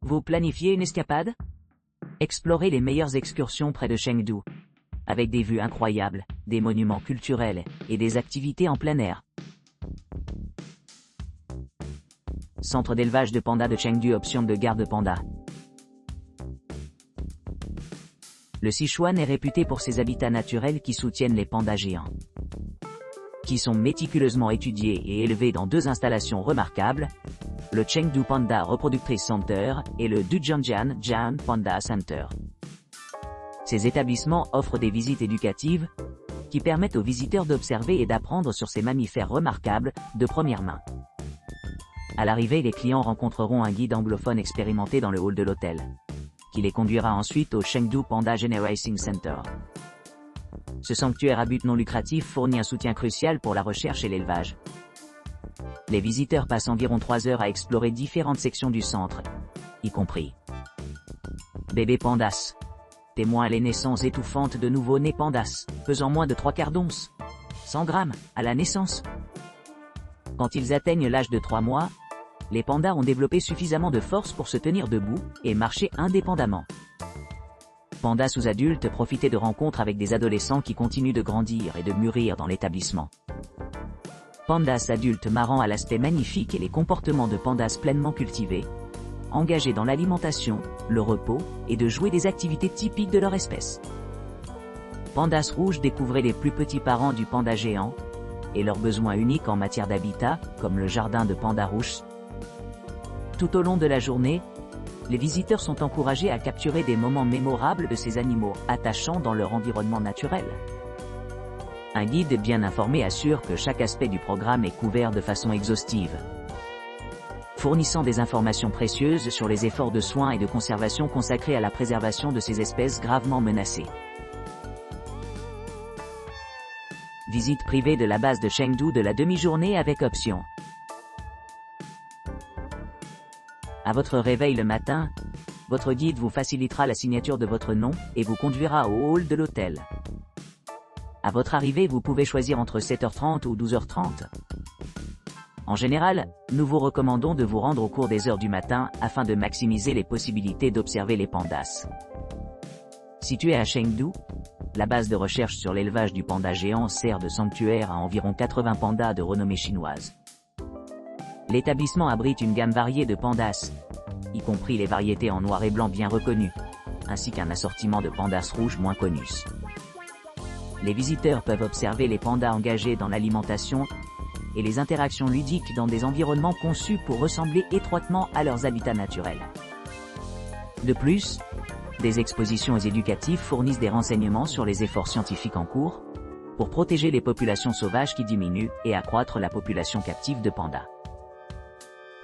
Vous planifiez une escapade? Explorez les meilleures excursions près de Chengdu, avec des vues incroyables, des monuments culturels et des activités en plein air. Centre d'élevage de pandas de Chengdu, option de garde panda. Le Sichuan est réputé pour ses habitats naturels qui soutiennent les pandas géants, qui sont méticuleusement étudiés et élevés dans 2 installations remarquables, le Chengdu Panda Reproductrice Center et le Dujiangyan Jian Panda Center. Ces établissements offrent des visites éducatives qui permettent aux visiteurs d'observer et d'apprendre sur ces mammifères remarquables de première main. À l'arrivée, les clients rencontreront un guide anglophone expérimenté dans le hall de l'hôtel, qui les conduira ensuite au Chengdu Panda Generating Center. Ce sanctuaire à but non lucratif fournit un soutien crucial pour la recherche et l'élevage. Les visiteurs passent environ 3 heures à explorer différentes sections du centre, y compris bébés pandas, témoins les naissances étouffantes de nouveau-nés pandas, pesant moins de 3/4 d'once, 100 grammes, à la naissance. Quand ils atteignent l'âge de 3 mois, les pandas ont développé suffisamment de force pour se tenir debout et marcher indépendamment. Pandas sous-adultes, profitez de rencontres avec des adolescents qui continuent de grandir et de mûrir dans l'établissement. Pandas adultes marrants à l'aspect magnifique et les comportements de pandas pleinement cultivés, engagés dans l'alimentation, le repos, et de jouer des activités typiques de leur espèce. Pandas rouges, découvrez les plus petits parents du panda géant, et leurs besoins uniques en matière d'habitat, comme le jardin de panda rouge. Tout au long de la journée, les visiteurs sont encouragés à capturer des moments mémorables de ces animaux attachants dans leur environnement naturel. Un guide bien informé assure que chaque aspect du programme est couvert de façon exhaustive, fournissant des informations précieuses sur les efforts de soins et de conservation consacrés à la préservation de ces espèces gravement menacées. Visite privée de la base de Chengdu de la demi-journée avec option. À votre réveil le matin, votre guide vous facilitera la signature de votre nom et vous conduira au hall de l'hôtel. À votre arrivée, vous pouvez choisir entre 7h30 ou 12h30. En général, nous vous recommandons de vous rendre au cours des heures du matin afin de maximiser les possibilités d'observer les pandas. Située à Chengdu, la base de recherche sur l'élevage du panda géant sert de sanctuaire à environ 80 pandas de renommée chinoise. L'établissement abrite une gamme variée de pandas, y compris les variétés en noir et blanc bien reconnues, ainsi qu'un assortiment de pandas rouges moins connus. Les visiteurs peuvent observer les pandas engagés dans l'alimentation et les interactions ludiques dans des environnements conçus pour ressembler étroitement à leurs habitats naturels. De plus, des expositions éducatives fournissent des renseignements sur les efforts scientifiques en cours pour protéger les populations sauvages qui diminuent et accroître la population captive de pandas.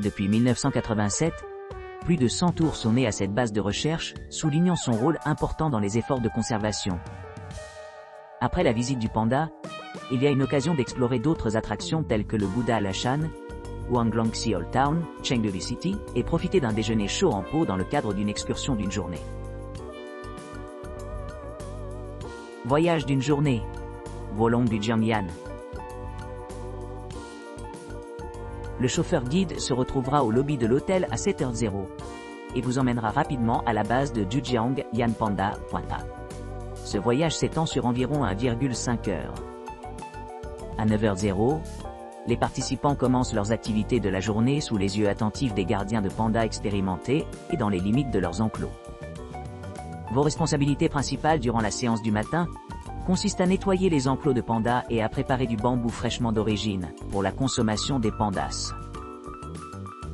Depuis 1987, plus de 100 ours sont nés à cette base de recherche, soulignant son rôle important dans les efforts de conservation. Après la visite du panda, il y a une occasion d'explorer d'autres attractions telles que le Buddha Lashan, Huanglongxi Old Town, Chengdu City, et profiter d'un déjeuner chaud en pot dans le cadre d'une excursion d'une journée. Voyage d'une journée. Wolong du Jiangyan. Le chauffeur guide se retrouvera au lobby de l'hôtel à 7h00 et vous emmènera rapidement à la base de Dujiangyan Panda. Ce voyage s'étend sur environ 1,5 heures. À 9h00, les participants commencent leurs activités de la journée sous les yeux attentifs des gardiens de pandas expérimentés et dans les limites de leurs enclos. Vos responsabilités principales durant la séance du matin consistent à nettoyer les enclos de pandas et à préparer du bambou fraîchement d'origine pour la consommation des pandas.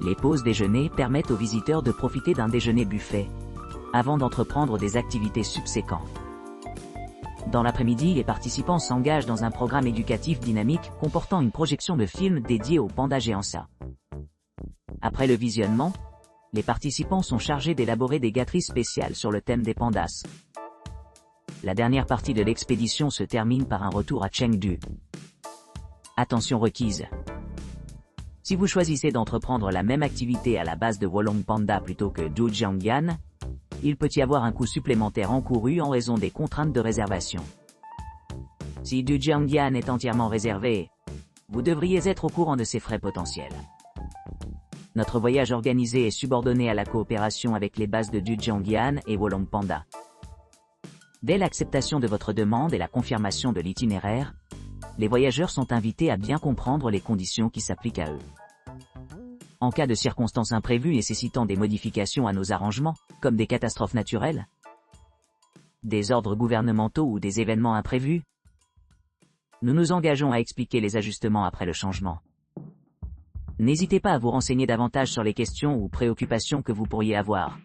Les pauses déjeuner permettent aux visiteurs de profiter d'un déjeuner buffet avant d'entreprendre des activités subséquentes. Dans l'après-midi, les participants s'engagent dans un programme éducatif dynamique comportant une projection de films dédiés aux pandas géants. Après le visionnement, les participants sont chargés d'élaborer des gâteries spéciales sur le thème des pandas. La dernière partie de l'expédition se termine par un retour à Chengdu. Attention requise. Si vous choisissez d'entreprendre la même activité à la base de Wolong Panda plutôt que Dujiangyan, il peut y avoir un coût supplémentaire encouru en raison des contraintes de réservation. Si Dujiangyan est entièrement réservé, vous devriez être au courant de ses frais potentiels. Notre voyage organisé est subordonné à la coopération avec les bases de Dujiangyan et Wolong Panda. Dès l'acceptation de votre demande et la confirmation de l'itinéraire, les voyageurs sont invités à bien comprendre les conditions qui s'appliquent à eux. En cas de circonstances imprévues nécessitant des modifications à nos arrangements, comme des catastrophes naturelles, des ordres gouvernementaux ou des événements imprévus, nous nous engageons à expliquer les ajustements après le changement. N'hésitez pas à vous renseigner davantage sur les questions ou préoccupations que vous pourriez avoir.